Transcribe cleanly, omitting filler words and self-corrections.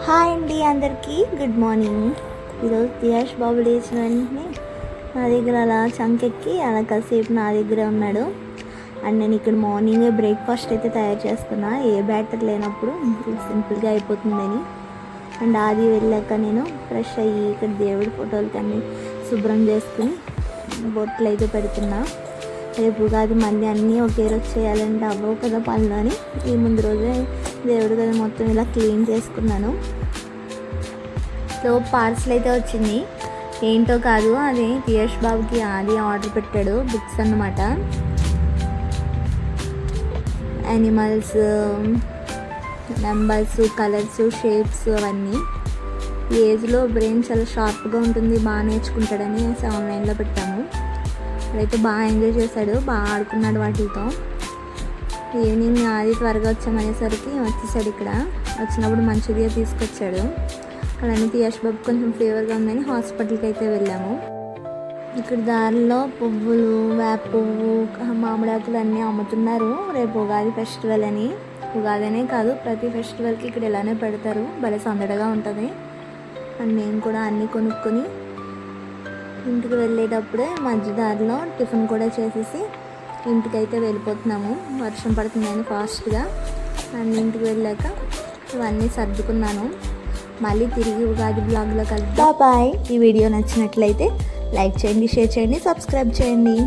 Hi అండి, అందరికీ good morning. ఈరోజు దియాష్ బాబు లేచిన వెంటనే నా దగ్గర అలా చంకెక్కి అలా కాసేపు నా దగ్గర ఉన్నాడు. అండ్ నేను ఇక్కడ మార్నింగ్ బ్రేక్ఫాస్ట్ అయితే తయారు చేస్తున్నా, ఏ బ్యాటర్ లేనప్పుడు సింపుల్గా అయిపోతుందని. అండ్ అది వెళ్ళాక నేను ఫ్రెష్ అయ్యి ఇక్కడ దేవుడి ఫోటోలకి అన్నీ శుభ్రం చేసుకుని బొట్లు అయితే పెడుతున్నా. రేపు ఉగాది మళ్ళీ అన్నీ ఒకే రోజు చేయాలంటే అవ్వవు కదా పనులు అని ఈ ముందు రోజే దేవుడి గది మొత్తం ఇలా క్లీన్ చేసుకున్నాను. సో పార్సల్ అయితే వచ్చింది, ఏంటో కాదు, అది దియాష్ బాబుకి అది ఆర్డర్ పెట్టాడు, బుక్స్ అన్నమాట. యానిమల్స్, నెంబర్స్, కలర్స్, షేప్స్ అవన్నీ. ఈ ఏజ్లో బ్రెయిన్ చాలా షార్ప్గా ఉంటుంది, బాగా నేర్చుకుంటాడని ఆన్లైన్లో పెట్టాము. అదైతే బాగా ఎంజాయ్ చేశాడు, బాగా ఆడుకున్నాడు వాటితో. ఈవినింగ్ అది త్వరగా వచ్చామనేసరికి వచ్చేసాడు. ఇక్కడ వచ్చినప్పుడు మంచిగా తీసుకొచ్చాడు. అలానే దియాష్ బాబు కొంచెం ఫీవర్గా ఉందని హాస్పిటల్కి అయితే వెళ్ళాము. ఇక్కడ దారిలో పువ్వులు, వేప పువ్వు, మామిడాకులు అన్నీ అమ్ముతున్నారు. రేపు ఉగాది ఫెస్టివల్ అని. ఉగాదనే కాదు, ప్రతి ఫెస్టివల్కి ఇక్కడ ఇలానే పెడతారు, భలే సందడిగా ఉంటుంది. అండ్ మేము కూడా అన్నీ కొనుక్కొని ఇంటికి వెళ్ళేటప్పుడే మధ్య దారిలో టిఫిన్ కూడా చేసేసి ఇంటికైతే వెళ్ళిపోతున్నాము. వర్షం పడుతుందని ఫాస్ట్గా. అండ్ ఇంటికి వెళ్ళాక ఇవన్నీ సర్దుకున్నాను. మళ్ళీ తిరిగి ఉగాది బ్లాగ్లో కలుద్దాం. బాయ్. ఈ వీడియో నచ్చినట్లయితే లైక్ చేయండి, షేర్ చేయండి, సబ్స్క్రైబ్ చేయండి.